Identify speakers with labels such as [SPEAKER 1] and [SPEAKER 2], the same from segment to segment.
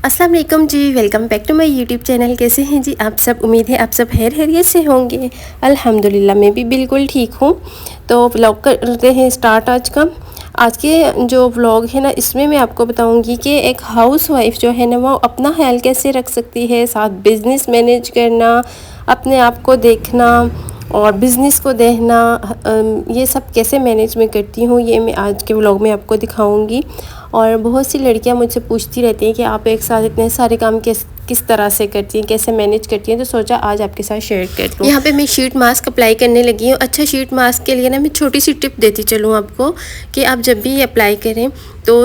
[SPEAKER 1] अस्सलाम वालेकुम जी, welcome back to my YouTube channel. कैसे हैं जी आप सब? उम्मीद है आप सब खैरियत से होंगे। अल्हम्दुलिल्लाह मैं भी बिल्कुल ठीक हूँ। तो व्लॉग करते हैं स्टार्ट आज के जो व्लॉग है ना, इसमें मैं आपको बताऊंगी कि एक हाउस वाइफ जो है ना वो अपना ख्याल कैसे रख सकती है, साथ बिज़नेस मैनेज करना, अपने आप को देखना और बिज़नेस को देखना, ये सब कैसे मैनेज मैं करती हूँ, ये मैं आज के व्लॉग में आपको दिखाऊंगी। और बहुत सी लड़कियां मुझसे पूछती रहती हैं कि आप एक साथ इतने सारे काम किस तरह से करती हैं, कैसे मैनेज करती हैं, तो सोचा आज आपके साथ शेयर कर दूँ। यहाँ पे मैं शीट मास्क अप्लाई करने लगी हूँ। अच्छा, शीट मास्क के लिए ना मैं छोटी सी टिप देती चलूँ आपको कि आप जब भी अप्लाई करें तो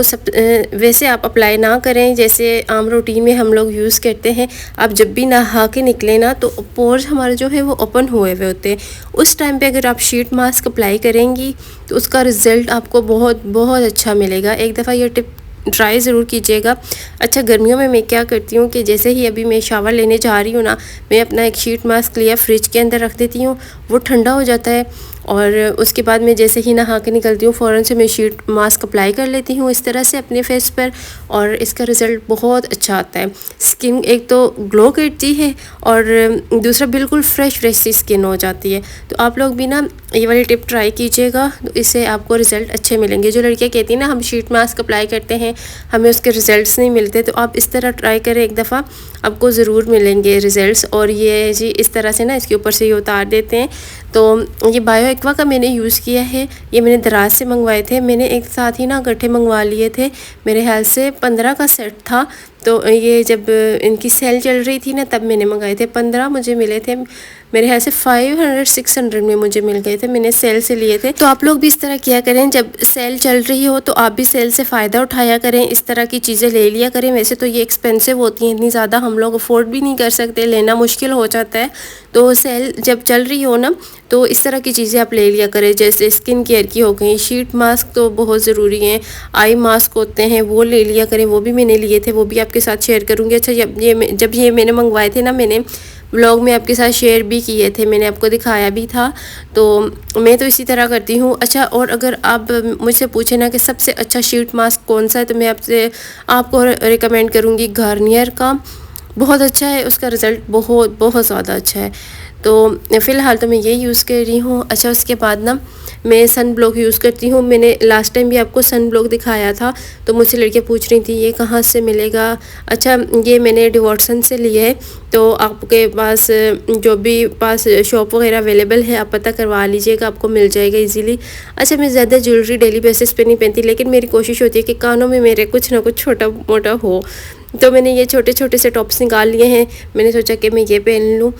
[SPEAKER 1] वैसे आप अप्लाई ना करें जैसे आम रूटीन में हम लोग यूज़ करते हैं। आप जब भी नहा के निकले ना तो पोर्स हमारे जो है वो ओपन हुए हुए होते हैं। उस टाइम पे अगर आप शीट मास्क अप्लाई करेंगी तो उसका रिज़ल्ट आपको बहुत बहुत अच्छा मिलेगा। एक दफ़ा ये टिप ट्राई ज़रूर कीजिएगा। अच्छा, गर्मियों में मैं क्या करती हूँ कि जैसे ही अभी मैं शावर लेने जा रही हूँ ना, मैं अपना एक शीट मास्क लिया फ्रिज के अंदर रख देती हूँ, वो ठंडा हो जाता है और उसके बाद मैं जैसे ही नहा के निकलती हूँ फ़ौरन से मैं शीट मास्क अप्लाई कर लेती हूँ इस तरह से अपने फेस पर, और इसका रिज़ल्ट बहुत अच्छा आता है। स्किन एक तो ग्लो करती है और दूसरा बिल्कुल फ्रेश सी स्किन हो जाती है। तो आप लोग भी ना ये वाली टिप ट्राई कीजिएगा, तो इससे आपको रिज़ल्ट अच्छे मिलेंगे। जो लड़कियाँ कहती हैं ना हम शीट मास्क अप्लाई करते हैं हमें उसके रिज़ल्ट्स नहीं मिलते, तो आप इस तरह ट्राई करें एक दफ़ा, आपको ज़रूर मिलेंगे रिज़ल्ट्स। और ये जी इस तरह से ना इसके ऊपर से ये उतार देते हैं। तो ये बायो एक्वा का मैंने यूज़ किया है, ये मैंने दराज से मंगवाए थे। मैंने एक साथ ही ना इकट्ठे मंगवा लिए थे, मेरे ख्याल से 15 का सेट था। तो ये जब इनकी सेल चल रही थी ना तब मैंने मंगाए थे। 15 मुझे मिले थे, मेरे ख्याल से 500-600 में मुझे मिल गए थे, मैंने सेल से लिए थे। तो आप लोग भी इस तरह किया करें, जब सेल चल रही हो तो आप भी सेल से फ़ायदा उठाया करें, इस तरह की चीज़ें ले लिया करें। वैसे तो ये एक्सपेंसिव होती हैं, इतनी ज़्यादा हम लोग अफोर्ड भी नहीं कर सकते, लेना मुश्किल हो जाता है। तो सेल जब चल रही हो ना तो इस तरह की चीज़ें आप ले लिया करें, जैसे स्किन केयर की हो गई, शीट मास्क तो बहुत ज़रूरी हैं, आई मास्क होते हैं वो ले लिया करें, वो भी मैंने लिए थे, वो भी आपके साथ शेयर करूँगी। अच्छा, जब ये मैंने मंगवाए थे ना, मैंने व्लॉग में आपके साथ शेयर भी किए थे, मैंने आपको दिखाया भी था। तो मैं तो इसी तरह करती हूँ। अच्छा, और अगर आप मुझसे पूछे ना कि सबसे अच्छा शीट मास्क कौन सा है, तो मैं आपको रिकमेंड करूँगी गार्नियर का, बहुत अच्छा है, उसका रिज़ल्ट बहुत बहुत ज़्यादा अच्छा है। तो फ़िलहाल तो मैं ये यूज़ कर रही हूँ। अच्छा, उसके बाद ना मैं सन ब्लॉक यूज़ करती हूँ। मैंने लास्ट टाइम भी आपको सन ब्लॉक दिखाया था, तो मुझसे लड़कियाँ पूछ रही थी ये कहाँ से मिलेगा। अच्छा, ये मैंने डिवॉर्सन से लिए है, तो आपके पास जो भी पास शॉप वगैरह अवेलेबल है आप पता करवा लीजिएगा, आपको मिल जाएगा इजीली। अच्छा, मैं ज़्यादा ज्वेलरी डेली बेसिस पे नहीं पहनती, लेकिन मेरी कोशिश होती है कि कानों में मेरे कुछ ना कुछ छोटा मोटा हो। तो मैंने ये छोटे छोटे से टॉप्स निकाल लिए हैं, मैंने सोचा कि मैं ये पहन लूँ,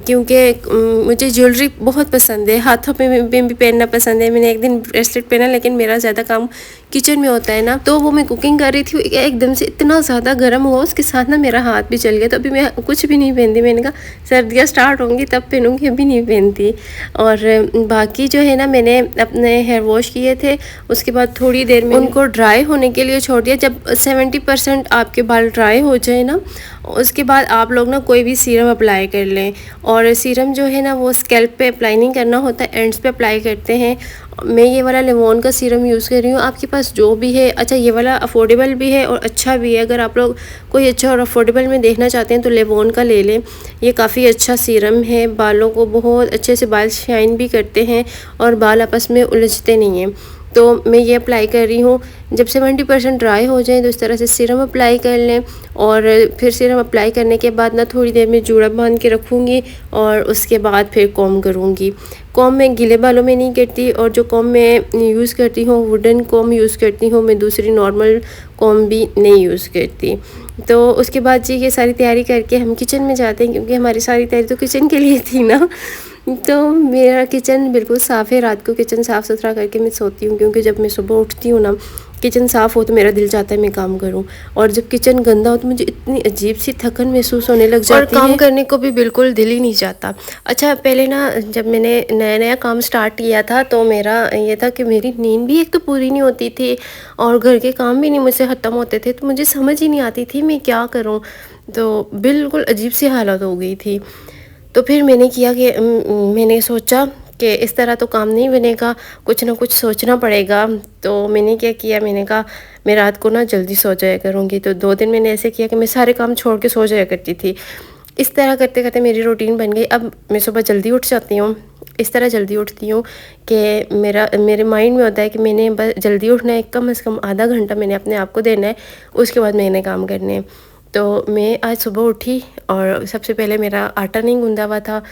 [SPEAKER 1] क्योंकि मुझे ज्वेलरी बहुत पसंद है, हाथों में भी पहनना पसंद है। मैंने एक दिन ब्रेसलेट पहना, लेकिन मेरा ज़्यादा काम किचन में होता है ना, तो वो मैं कुकिंग कर रही थी, एकदम से इतना ज़्यादा गर्म हुआ, उसके साथ ना मेरा हाथ भी चल गया। तो अभी मैं कुछ भी नहीं पहनती, मैंने कहा सर्दियाँ स्टार्ट होंगी तब पहनूँगी, अभी नहीं पहनती। और बाकी जो है ना, मैंने अपने हेयर वॉश किए थे, उसके बाद थोड़ी देर में उनको ड्राई होने के लिए छोड़ दिया। जब 70% आपके बाल ड्राई हो जाए ना, उसके बाद आप लोग ना कोई भी सीरम अप्लाई कर लें। और सीरम जो है ना वो स्कैल्प पे अप्लाई नहीं करना होता, एंड्स पे अप्लाई करते हैं। मैं ये वाला लेमोन का सीरम यूज़ कर रही हूँ, आपके पास जो भी है। अच्छा, ये वाला अफोर्डेबल भी है और अच्छा भी है, अगर आप लोग कोई अच्छा और अफोर्डेबल में देखना चाहते हैं तो लेमोन का ले लें। ये काफ़ी अच्छा सीरम है, बालों को बहुत अच्छे से बाल शाइन भी करते हैं और बाल आपस में उलझते नहीं हैं। तो मैं ये अप्लाई कर रही हूँ। जब 70% ड्राई हो जाए तो इस तरह से सीरम अप्लाई कर लें, और फिर सीरम अप्लाई करने के बाद ना थोड़ी देर में जूड़ा बांध के रखूँगी और उसके बाद फिर कॉम करूँगी। कॉम मैं गीले बालों में नहीं करती, और जो कॉम मैं यूज़ करती हूँ वुडन कॉम यूज़ करती हूँ मैं, दूसरी नॉर्मल कॉम भी नहीं यूज़ करती। तो उसके बाद जी ये सारी तैयारी करके हम किचन में जाते हैं, क्योंकि हमारी सारी तैयारी तो किचन के लिए थी ना। तो मेरा किचन बिल्कुल साफ़ है, रात को किचन साफ़ सुथरा करके मैं सोती हूँ, क्योंकि जब मैं सुबह उठती हूँ ना किचन साफ़ हो तो मेरा दिल चाहता है मैं काम करूँ, और जब किचन गंदा हो तो मुझे इतनी अजीब सी थकन महसूस होने लग जाती है, और काम करने को भी बिल्कुल दिल ही नहीं चाहता। अच्छा, पहले ना जब मैंने नया नया काम स्टार्ट किया था तो मेरा ये था कि मेरी नींद भी एक तो पूरी नहीं होती थी और घर के काम भी नहीं मुझसे ख़त्म होते थे, तो मुझे समझ ही नहीं आती थी मैं क्या करूँ। तो बिल्कुल अजीब सी हालत हो गई थी। तो फिर मैंने किया कि मैंने सोचा कि इस तरह तो काम नहीं बनेगा, कुछ ना कुछ सोचना पड़ेगा। तो मैंने क्या किया, मैंने कहा मैं रात को ना जल्दी सो जाया करूँगी। तो 2 दिन मैंने ऐसे किया कि मैं सारे काम छोड़ के सो जाया करती थी। इस तरह करते करते मेरी रूटीन बन गई। अब मैं सुबह जल्दी उठ जाती हूँ, इस तरह जल्दी उठती हूँ कि मेरे माइंड में होता है कि मैंने बस जल्दी उठना है, कम से कम आधा घंटा मैंने अपने आप को देना है, उसके बाद मैंने काम करने हैं। तो मैं आज सुबह उठी और सबसे पहले मेरा आटा नहीं गूँधा हुआ था,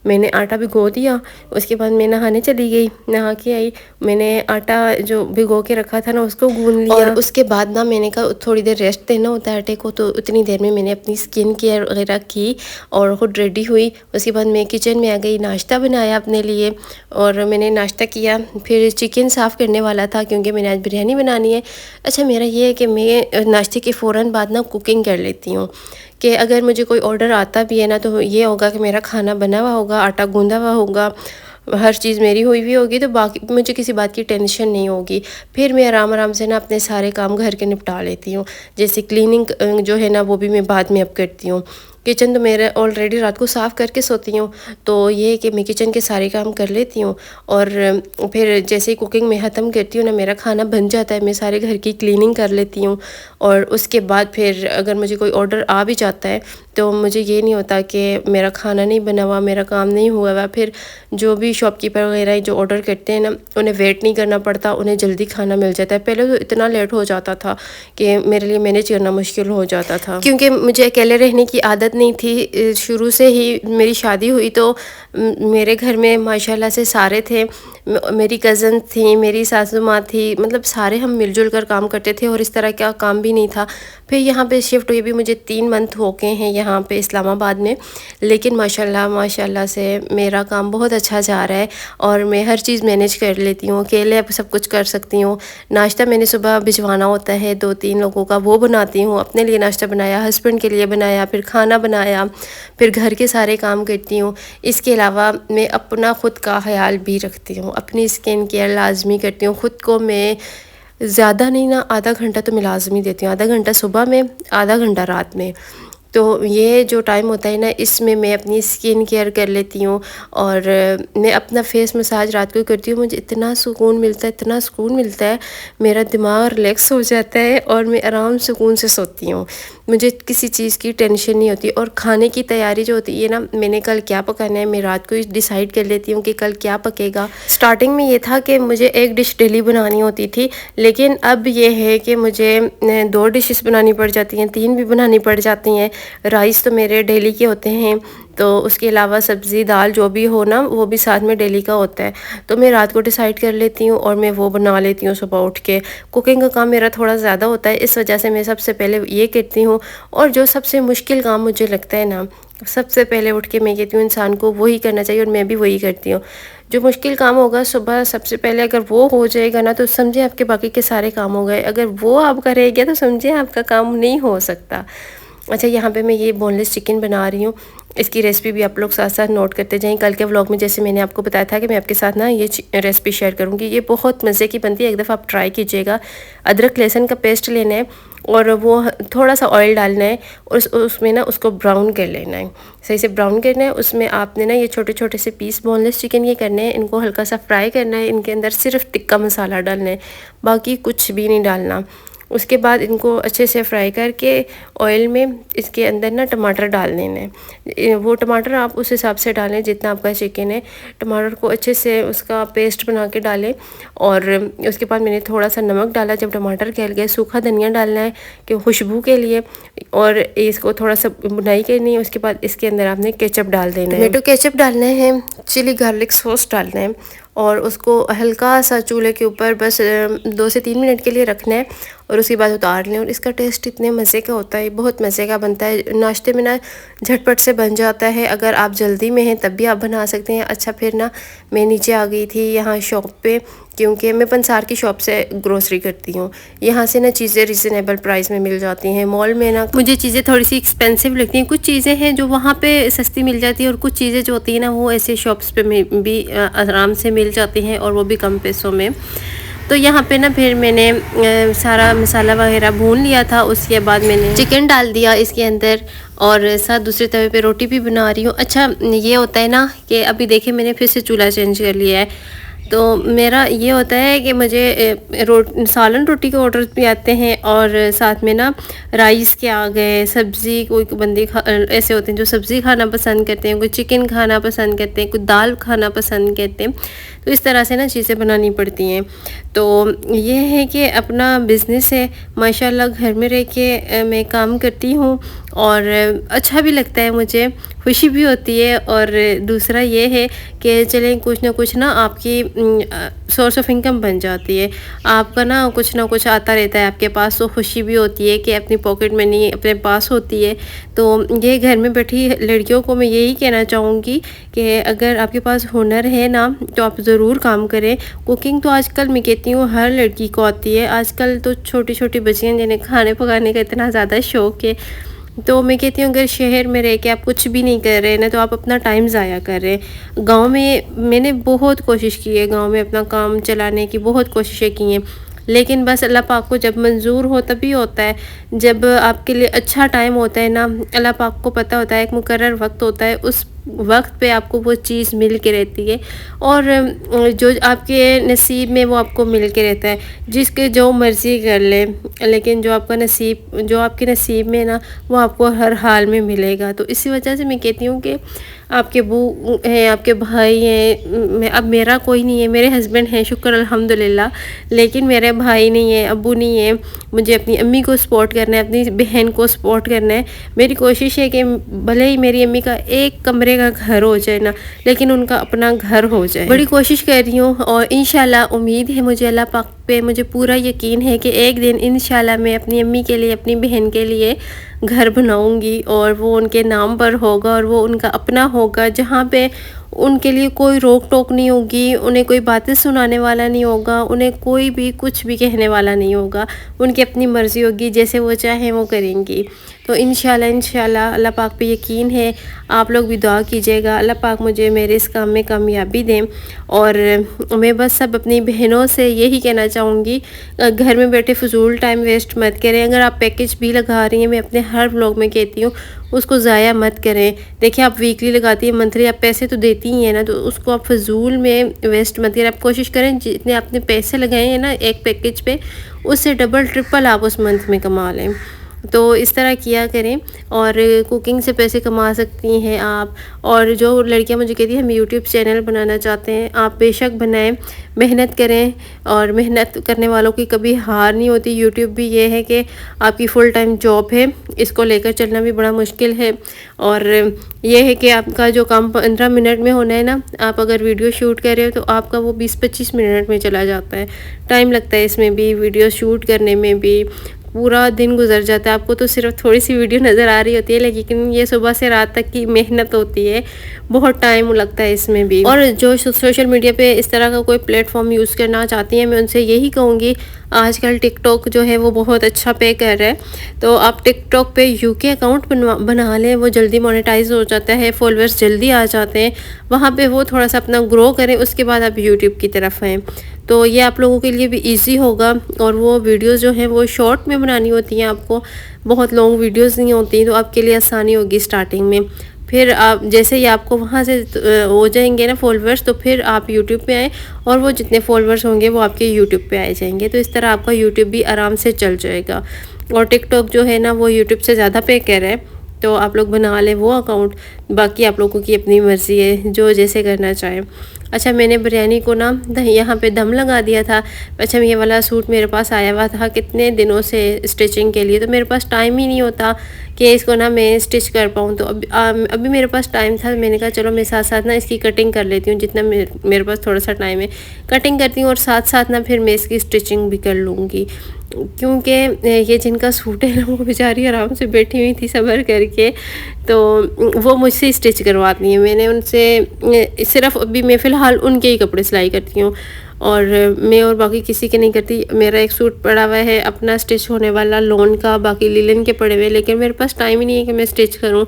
[SPEAKER 1] मैंने आटा भिगो दिया। उसके बाद मैं नहाने चली गई, नहा के आई, मैंने आटा जो भिगो के रखा था ना उसको गूँध लिया। और उसके बाद ना मैंने कहा थोड़ी देर रेस्ट देना होता है आटे को, तो उतनी देर में मैंने अपनी स्किन केयर वगैरह की और खुद रेडी हुई। उसके बाद मैं किचन में आ गई, नाश्ता बनाया अपने लिए और मैंने नाश्ता किया। फिर चिकन साफ़ करने वाला था क्योंकि मैंने आज बिरयानी बनानी है। अच्छा मेरा ये है कि मैं नाश्ते के फ़ौरन बाद ना कुकिंग कर लेती हूँ कि अगर मुझे कोई ऑर्डर आता भी है ना तो ये होगा कि मेरा खाना बना हुआ होगा, आटा गूँधा हुआ होगा, हर चीज़ मेरी हुई हुई होगी, तो बाकी मुझे किसी बात की टेंशन नहीं होगी। फिर मैं आराम आराम से ना अपने सारे काम घर के निपटा लेती हूँ। जैसे क्लीनिंग जो है ना वो भी मैं बाद में अब करती हूँ। किचन तो मेरा ऑलरेडी रात को साफ़ करके सोती हूँ, तो ये है कि मैं किचन के सारे काम कर लेती हूँ और फिर जैसे ही कुकिंग मैं ख़त्म करती हूँ ना, मेरा खाना बन जाता है, मैं सारे घर की क्लीनिंग कर लेती हूँ। और उसके बाद फिर अगर मुझे कोई ऑर्डर आ भी जाता है तो मुझे ये नहीं होता कि मेरा खाना नहीं बना हुआ, मेरा काम नहीं हुआ हुआ। फिर जो भी शॉपकीपर वगैरह जो ऑर्डर करते हैं ना, उन्हें वेट नहीं करना पड़ता, उन्हें जल्दी खाना मिल जाता है। पहले तो इतना लेट हो जाता था कि मेरे लिए मैनेज करना मुश्किल हो जाता था, क्योंकि मुझे अकेले रहने की आदत नहीं थी। शुरू से ही मेरी शादी हुई तो मेरे घर में माशाल्लाह से सारे थे, मेरी कज़न थी, मेरी सासू माँ थी, मतलब सारे हम मिलजुल कर काम करते थे और इस तरह का काम भी नहीं था। फिर यहाँ पे शिफ्ट हुए भी मुझे 3 मंथ हो गए हैं यहाँ पे इस्लामाबाद में, लेकिन माशाल्लाह से मेरा काम बहुत अच्छा जा रहा है और मैं हर चीज़ मैनेज कर लेती हूँ, अकेले अब सब कुछ कर सकती हूँ। नाश्ता मैंने सुबह भिजवाना होता है 2-3 लोगों का, वो बनाती हूँ। अपने लिए नाश्ता बनाया, हस्बैंड के लिए बनाया, फिर खाना बनाया, फिर घर के सारे काम करती हूँ। इसके अलावा मैं अपना ख़ुद का ख़याल भी रखती हूँ, अपनी स्किन केयर लाजमी करती हूँ। ख़ुद को मैं ज़्यादा नहीं ना, आधा घंटा तो मैं लाजमी देती हूँ, आधा घंटा सुबह में, आधा घंटा रात में। तो ये जो टाइम होता है ना, इसमें मैं अपनी स्किन केयर कर लेती हूँ और मैं अपना फेस मसाज रात को करती हूँ। मुझे इतना सुकून मिलता है, इतना सुकून मिलता है, मेरा दिमाग रिलैक्स हो जाता है और मैं आराम सुकून से सोती हूँ। मुझे किसी चीज़ की टेंशन नहीं होती। और खाने की तैयारी जो होती है ना, मैंने कल क्या पकाना है मैं रात को ही डिसाइड कर लेती हूँ कि कल क्या पकेगा। स्टार्टिंग में ये था कि मुझे एक डिश डेली बनानी होती थी, लेकिन अब ये है कि मुझे 2 डिशेस बनानी पड़ जाती हैं, 3 भी बनानी पड़ जाती हैं। राइस तो मेरे डेली के होते हैं, तो उसके अलावा सब्ज़ी दाल जो भी हो ना, वो भी साथ में डेली का होता है। तो मैं रात को डिसाइड कर लेती हूँ और मैं वो बना लेती हूँ सुबह उठ के। कुकिंग का काम मेरा थोड़ा ज़्यादा होता है, इस वजह से मैं सबसे पहले ये करती हूँ। और जो सबसे मुश्किल काम मुझे लगता है ना, सबसे पहले उठ के मैं कहती हूँ इंसान को वही करना चाहिए और मैं भी वही करती हूँ। जो मुश्किल काम होगा सुबह सबसे पहले अगर वो हो जाएगा ना, तो समझे आपके बाकी के सारे काम हो गए। अगर वो आपका रह गया तो समझे आपका काम नहीं हो सकता। अच्छा, यहाँ पे मैं ये बोनलेस चिकन बना रही हूँ, इसकी रेसिपी भी आप लोग साथ साथ नोट करते जाएं। कल के व्लॉग में जैसे मैंने आपको बताया था कि मैं आपके साथ ना ये रेसिपी शेयर करूँगी, ये बहुत मज़े की बनती है, एक दफ़ा आप ट्राई कीजिएगा। अदरक लहसुन का पेस्ट लेना है और वो थोड़ा सा ऑयल डालना है और उसमें ना उसको ब्राउन कर लेना है, सही से ब्राउन करना है। उसमें आपने ना ये छोटे छोटे से पीस बोनलेस चिकन के करने हैं, इनको हल्का सा फ्राई करना है। इनके अंदर सिर्फ टिक्का मसाला डालना है, बाकी कुछ भी नहीं डालना। उसके बाद इनको अच्छे से फ्राई करके ऑयल में इसके अंदर ना टमाटर डाल देने हैं। वो टमाटर आप उस हिसाब से डालें जितना आपका चिकन है। टमाटर को अच्छे से उसका पेस्ट बना के डालें और उसके बाद मैंने थोड़ा सा नमक डाला जब टमाटर गल गए। सूखा धनिया डालना है कि खुशबू के लिए, और इसको थोड़ा सा बुनाई करनी है। उसके बाद इसके अंदर आपने केचप डाल देना है, टोमेटो केचप डालना है, चिली गार्लिक सॉस डालना है और उसको हल्का सा चूल्हे के ऊपर बस 2 से 3 मिनट के लिए रखना है और उसके बाद उतार लें। और इसका टेस्ट इतने मज़े का होता है, बहुत मज़े का बनता है। नाश्ते में ना झटपट से बन जाता है, अगर आप जल्दी में हैं तब भी आप बना सकते हैं। अच्छा, फिर ना मैं नीचे आ गई थी यहाँ शॉप पे, क्योंकि मैं पंसार की शॉप से ग्रोसरी करती हूँ। यहाँ से ना चीज़ें रिजनेबल प्राइस में मिल जाती हैं। मॉल में ना मुझे चीज़ें थोड़ी सी एक्सपेंसिव लगती हैं, कुछ चीज़ें हैं जो वहाँ पे सस्ती मिल जाती है और कुछ चीज़ें जो होती हैं ना वो ऐसे शॉप्स पे भी आराम से मिल जाती हैं और वो भी कम पैसों में। तो यहाँ पे ना फिर मैंने सारा मसाला वगैरह भून लिया था। उसके बाद मैंने चिकन डाल दिया इसके अंदर और साथ दूसरे तवे पे रोटी भी बना रही हूँ। अच्छा ये होता है ना कि अभी देखिए मैंने फिर से चूल्हा चेंज कर लिया है। तो मेरा ये होता है कि मुझे सालन रोटी के ऑर्डर भी आते हैं और साथ में ना राइस के आ गए, सब्ज़ी कोई बंदे ऐसे होते हैं जो सब्ज़ी खाना पसंद करते हैं, कोई चिकन खाना पसंद करते हैं, कोई दाल खाना पसंद करते हैं। तो इस तरह से ना चीज़ें बनानी पड़ती हैं। तो ये है कि अपना बिज़नेस है माशाल्लाह, घर में रह के मैं काम करती हूँ और अच्छा भी लगता है, मुझे खुशी भी होती है। और दूसरा ये है कि चलें कुछ ना आपकी सोर्स ऑफ इनकम बन जाती है, आपका ना कुछ आता रहता है आपके पास, तो खुशी भी होती है कि अपनी पॉकेट मनी अपने पास होती है। तो ये घर में बैठी लड़कियों को मैं यही कहना चाहूँगी कि अगर आपके पास हुनर है ना तो आप ज़रूर काम करें। कुकिंग तो आजकल मैं कहती हूँ हर लड़की को आती है। आजकल तो छोटी छोटी बच्चियाँ जिन्हें खाने पकाने का इतना ज़्यादा शौक़ है, तो मैं कहती हूँ अगर शहर में रह के आप कुछ भी नहीं कर रहे हैं ना तो आप अपना टाइम ज़ाया कर रहे हैं। गांव में मैंने बहुत कोशिश की है, गांव में अपना काम चलाने की बहुत कोशिशें की हैं, लेकिन बस अल्लाह पाक को जब मंजूर हो तभी होता है। जब आपके लिए अच्छा टाइम होता है ना, अल्लाह पाक को पता होता है एक मुकर्रर वक्त होता है, उस वक्त पे आपको वो चीज़ मिल के रहती है और जो आपके नसीब में वो आपको मिल के रहता है। जिसके जो मर्ज़ी कर ले, लेकिन जो आपके नसीब में ना वो आपको हर हाल में मिलेगा। तो इसी वजह से मैं कहती हूँ कि आपके बू हैं, आपके भाई हैं, अब मेरा कोई नहीं है, मेरे हस्बैंड हैं शुक्र अल्हम्दुलिल्लाह, लेकिन मेरे भाई नहीं है, अब्बू नहीं है। मुझे अपनी अम्मी को सपोर्ट करना है, अपनी बहन को सपोर्ट करना है। मेरी कोशिश है कि भले ही मेरी अम्मी का एक कमरे का घर हो जाए ना, लेकिन उनका अपना घर हो जाए। बड़ी कोशिश कर रही हूँ और इंशाल्लाह उम्मीद है मुझे, अल्लाह पाक पे मुझे पूरा यकीन है कि एक दिन इंशाल्लाह मैं अपनी अम्मी के लिए, अपनी बहन के लिए घर बनाऊंगी और वो उनके नाम पर होगा और वो उनका अपना होगा, जहाँ पे उनके लिए कोई रोक टोक नहीं होगी, उन्हें कोई बातें सुनाने वाला नहीं होगा, उन्हें कोई भी कुछ भी कहने वाला नहीं होगा। उनकी अपनी मर्ज़ी होगी, जैसे वो चाहें वो करेंगी। तो इंशाल्लाह अल्लाह पाक पे यकीन है। आप लोग भी दुआ कीजिएगा अल्लाह पाक मुझे मेरे इस काम में कामयाबी दें। और मैं बस सब अपनी बहनों से यही कहना चाहूँगी, घर में बैठे फ़िज़ूल टाइम वेस्ट मत करें। अगर आप पैकेज भी लगा रही हैं, मैं अपने हर व्लॉग में कहती हूँ उसको ज़ाया मत करें। देखिए आप वीकली लगाती हैं, मंथली आप पैसे तो देती ही हैं ना, तो उसको आप फ़िज़ूल में वेस्ट मत करें। आप कोशिश करें जितने आपने पैसे लगाए हैं ना एक पैकेज पे, उससे डबल ट्रिपल आप उस मंथ में कमा लें। तो इस तरह किया करें और कुकिंग से पैसे कमा सकती हैं आप। और जो लड़कियां मुझे कहती हैं हम यूट्यूब चैनल बनाना चाहते हैं, आप बेशक बनाएं, मेहनत करें और मेहनत करने वालों की कभी हार नहीं होती। यूट्यूब भी ये है कि आपकी फुल टाइम जॉब है, इसको लेकर चलना भी बड़ा मुश्किल है। और ये है कि आपका जो काम 15 मिनट में होना है ना, आप अगर वीडियो शूट कर रहे हो तो आपका वो 20-25 मिनट में चला जाता है। टाइम लगता है इसमें भी, वीडियो शूट करने में भी पूरा दिन गुजर जाता है। आपको तो सिर्फ थोड़ी सी वीडियो नज़र आ रही होती है, लेकिन ये सुबह से रात तक की मेहनत होती है, बहुत टाइम लगता है इसमें भी। और जो सोशल मीडिया पे इस तरह का कोई प्लेटफॉर्म यूज़ करना चाहती हैं, मैं उनसे यही कहूँगी, आजकल टिकटॉक जो है वो बहुत अच्छा पे कर रहा है, तो आप टिकटॉक पे यूके अकाउंट बना लें, वो जल्दी मोनेटाइज हो जाता है, फॉलोअर्स जल्दी आ जाते हैं। वहाँ पे वो थोड़ा सा अपना ग्रो करें, उसके बाद आप यूट्यूब की तरफ आएँ, तो ये आप लोगों के लिए भी इजी होगा। और वो वीडियोस जो हैं वो शॉर्ट में बनानी होती हैं, आपको बहुत लॉन्ग वीडियोस नहीं होती, तो आपके लिए आसानी होगी स्टार्टिंग में। फिर आप जैसे ही आपको वहाँ से हो जाएंगे ना फॉलोअर्स, तो फिर आप यूट्यूब पे आएँ और वो जितने फॉलोअर्स होंगे वो आपके यूट्यूब पे आ जाएंगे। तो इस तरह आपका यूट्यूब भी आराम से चल जाएगा। और टिकटॉक जो है ना वो यूट्यूब से ज़्यादा पे कर रहा है, तो आप लोग बना लें वो अकाउंट। बाकी आप लोगों की अपनी मर्ज़ी है, जो जैसे करना चाहें। अच्छा मैंने बिरयानी को ना यहाँ पे दम लगा दिया था। अच्छा ये वाला सूट मेरे पास आया हुआ था कितने दिनों से स्टिचिंग के लिए, तो मेरे पास टाइम ही नहीं होता कि इसको ना मैं स्टिच कर पाऊँ। तो अभी मेरे पास टाइम था, मैंने कहा चलो मैं साथ साथ ना इसकी कटिंग कर लेती हूँ, जितना मेरे पास थोड़ा सा टाइम है कटिंग करती हूँ और साथ साथ ना फिर मैं इसकी स्टिचिंग भी कर लूँगी। क्योंकि ये जिनका सूट है ना वो बेचारी आराम से बैठी हुई थी सब्र करके, तो वो मुझसे स्टिच करवाती हैं। मैंने उनसे सिर्फ अभी मैं फ़िलहाल उनके ही कपड़े सिलाई करती हूँ और मैं और बाकी किसी के नहीं करती। मेरा एक सूट पड़ा हुआ है अपना स्टिच होने वाला लोन का, बाकी लिलन के पड़े हुए, लेकिन मेरे पास टाइम ही नहीं है कि मैं स्टिच करूँ,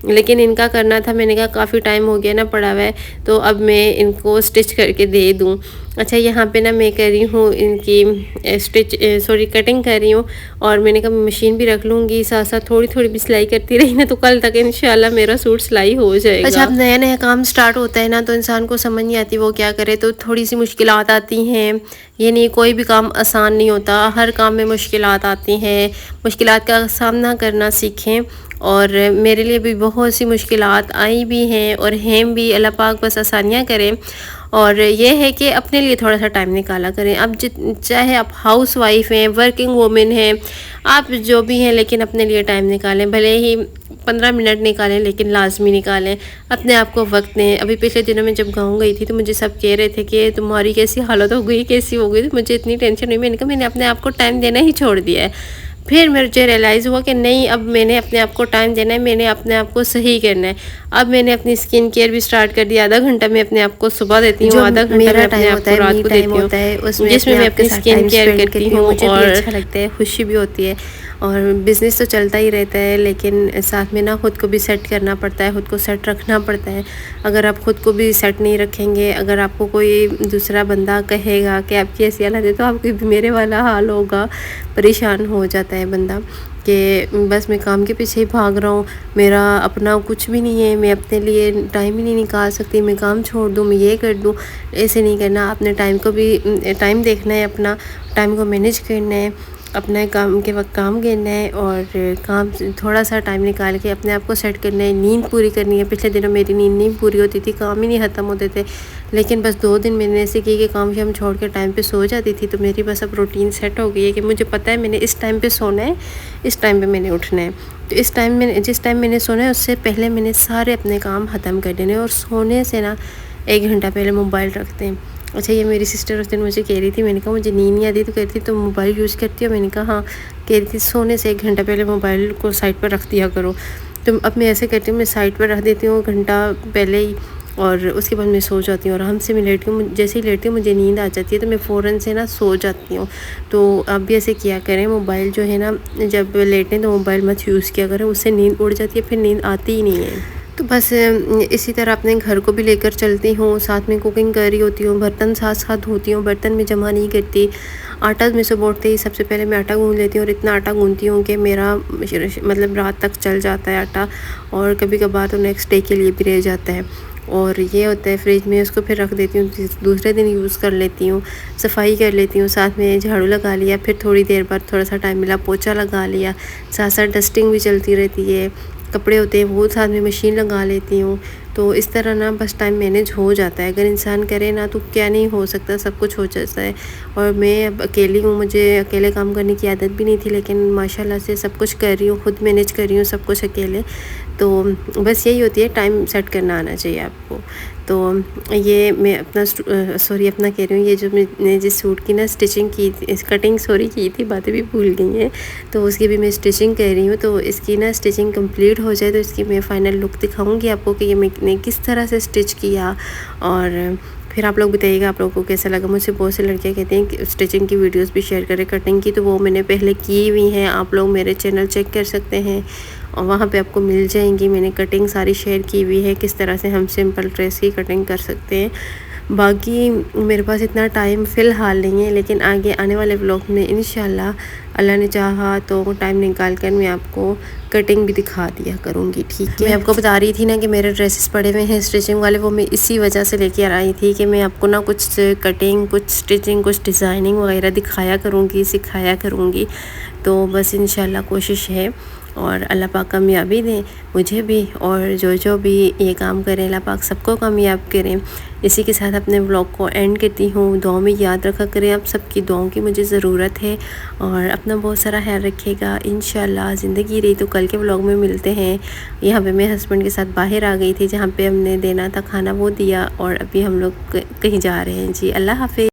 [SPEAKER 1] लेकिन इनका करना था। मैंने कहा काफ़ी टाइम हो गया ना पड़ा हुआ है, तो अब मैं इनको स्टिच करके दे दूँ। अच्छा, यहाँ पे ना मैं कर रही हूँ इनकी कटिंग कर रही हूँ। और मैंने कहा मशीन भी रख लूँगी, साथ साथ थोड़ी थोड़ी भी सिलाई करती रही ना तो कल तक इंशाल्लाह मेरा सूट सिलाई हो जाएगा। अच्छा, अब नया नया काम स्टार्ट होता है ना तो इंसान को समझ नहीं आती वो क्या करे, तो थोड़ी सी मुश्किलात आती हैं। ये नहीं, कोई भी काम आसान नहीं होता, हर काम में मुश्किलात आती हैं। मुश्किलात का सामना करना सीखें। और मेरे लिए भी बहुत सी मुश्किलात आई भी हैं और हैं भी, अल्लाह पाक बस आसानियाँ करें। और ये है कि अपने लिए थोड़ा सा टाइम निकाला करें। अब चाहे आप हाउस वाइफ हैं, वर्किंग वुमेन हैं, आप जो भी हैं, लेकिन अपने लिए टाइम निकालें। भले ही 15 मिनट निकालें, लेकिन लाजमी निकालें। अपने आप को वक्त दें। अभी पिछले दिनों में जब गाँव गई थी तो मुझे सब कह रहे थे कि तुम्हारी कैसी हालत हो गई, कैसी हो गई, तो मुझे इतनी टेंशन हुई। मैंने कहा मैंने अपने आप को टाइम देना ही छोड़ दिया है। फिर मुझे रियलाइज़ हुआ कि नहीं, अब मैंने अपने आप को टाइम देना है, मैंने अपने आप को सही करना है। अब मैंने अपनी स्किन केयर भी स्टार्ट कर दिया। आधा घंटा मैं अपने आप को सुबह देती हूँ, आधा घंटा मैं अपने आप को रात को देती हूँ, जिसमें मैं अपनी स्किन केयर करती हूँ। मुझे भी अच्छा लगता है, खुशी भी होती है। और बिज़नेस तो चलता ही रहता है, लेकिन साथ में ना ख़ुद को भी सेट करना पड़ता है, ख़ुद को सेट रखना पड़ता है। अगर आप ख़ुद को भी सेट नहीं रखेंगे, अगर आपको कोई दूसरा बंदा कहेगा कि आपकी ऐसी हालत है, तो आपकी भी मेरे वाला हाल होगा। परेशान हो जाता है बंदा कि बस मैं काम के पीछे ही भाग रहा हूँ, मेरा अपना कुछ भी नहीं है, मैं अपने लिए टाइम ही नहीं निकाल सकती, मैं काम छोड़ दूँ, मैं ये कर दूँ। ऐसे नहीं करना, अपने टाइम को भी टाइम देखना है, अपना टाइम को मैनेज करना है, अपने काम के वक्त काम करना है और काम थोड़ा सा टाइम निकाल के अपने आप को सेट करना है। नींद पूरी करनी है। पिछले दिनों मेरी नींद नहीं पूरी होती थी, काम ही नहीं ख़त्म होते थे, लेकिन बस 2 दिन मैंने ऐसे किए कि काम शाम छोड़ के टाइम पे सो जाती थी। तो मेरी बस अब रूटीन सेट हो गई है कि मुझे पता है मैंने इस टाइम पे सोना है, इस टाइम पे मैंने उठना है। तो जिस टाइम मैंने सोना है उससे पहले मैंने सारे अपने काम ख़त्म कर देने। और सोने से ना 1 घंटा पहले मोबाइल रखते हैं। अच्छा, ये मेरी सिस्टर उस दिन मुझे कह रही थी, मैंने कहा मुझे नींद नहीं आती, तो कह रही थी तुम मोबाइल यूज़ करती हो? मैंने कहा हाँ। कह रही थी सोने से 1 घंटा पहले मोबाइल को साइड पर रख दिया करो। तो अब मैं ऐसे करती हूँ, मैं साइड पर रख देती हूँ घंटा पहले ही, और उसके बाद मैं सो जाती हूँ। और हमसे मैं लेटती हूँ, जैसे ही लेटती हूँ मुझे नींद आ जाती है, तो मैं फ़ौरन से ना सो जाती हूँ। तो आप भी ऐसे किया करें। मोबाइल जो है ना, जब लेटें तो मोबाइल मत यूज़ किया करें, उससे नींद उड़ जाती है, फिर नींद आती ही नहीं है। तो बस इसी तरह अपने घर को भी लेकर चलती हूँ, साथ में कुकिंग कर रही होती हूँ, बर्तन साथ साथ धोती हूँ, बर्तन में जमा नहीं करती। आटा में सुबह उठते ही सबसे पहले मैं आटा गूँध लेती हूँ, और इतना आटा गूँधती हूँ कि मेरा मतलब रात तक चल जाता है आटा, और कभी कभार तो नेक्स्ट डे के लिए भी रह जाता है। और ये होता है फ्रिज में, उसको फिर रख देती हूँ, दूसरे दिन यूज़ कर लेती हूँ। सफाई कर लेती हूँ, साथ में झाड़ू लगा लिया, फिर थोड़ी देर बाद थोड़ा सा टाइम मिला पोछा लगा लिया, साथ साथ डस्टिंग भी चलती रहती है। कपड़े होते हैं वो साथ में मशीन लगा लेती हूँ। तो इस तरह ना बस टाइम मैनेज हो जाता है। अगर इंसान करे ना तो क्या नहीं हो सकता, सब कुछ हो जाता है। और मैं अब अकेली हूँ, मुझे अकेले काम करने की आदत भी नहीं थी, लेकिन माशाल्लाह से सब कुछ कर रही हूँ, खुद मैनेज कर रही हूँ सब कुछ अकेले। तो बस यही होती है, टाइम सेट करना आना चाहिए आपको। तो ये मैं अपना कह रही हूँ, ये जो मैंने जिस सूट की ना स्टिचिंग की थी, कटिंग की थी, बातें भी भूल गई हैं, तो उसकी भी मैं स्टिचिंग कर रही हूँ। तो इसकी ना स्टिचिंग कंप्लीट हो जाए तो इसकी मैं फ़ाइनल लुक दिखाऊंगी आपको कि ये मैंने किस तरह से स्टिच किया। और फिर आप लोग बताइएगा आप लोगों को कैसा लगा। मुझसे बहुत से लड़कियाँ कहती हैं कि स्टिचिंग की वीडियोस भी शेयर करें, कटिंग की, तो वो मैंने पहले की हुई हैं, आप लोग मेरे चैनल चेक कर सकते हैं और वहाँ पे आपको मिल जाएंगी। मैंने कटिंग सारी शेयर की हुई है, किस तरह से हम सिंपल ड्रेस की कटिंग कर सकते हैं। बाकी मेरे पास इतना टाइम फ़िलहाल नहीं है, लेकिन आगे आने वाले व्लॉग में इंशाल्लाह अल्लाह ने चाहा तो टाइम निकाल कर मैं आपको कटिंग भी दिखा दिया करूँगी, ठीक है। मैं आपको बता रही थी ना कि मेरे ड्रेसेस पड़े हुए हैं स्टिचिंग वाले, वो मैं इसी वजह से लेके आई थी कि मैं आपको ना कुछ कटिंग, कुछ स्टिचिंग, कुछ डिज़ाइनिंग वगैरह दिखाया करूँगी, सिखाया करूँगी। तो बस इंशाल्लाह कोशिश है, और अल्लाह पाक कामयाबी दें मुझे भी, और जो भी ये काम करें अल्लाह पाक सबको कामयाब करें। इसी के साथ अपने व्लॉग को एंड करती हूँ। दुआ में याद रखा करें, आप सबकी दुआओं की मुझे ज़रूरत है, और अपना बहुत सारा ख्याल रखिएगा। इंशाल्लाह ज़िंदगी रही तो कल के व्लॉग में मिलते हैं। यहाँ पे मैं हस्बैंड के साथ बाहर आ गई थी, जहाँ पे हमने देना था खाना वो दिया, और अभी हम लोग कहीं जा रहे हैं जी। अल्लाह हाफ़िज़।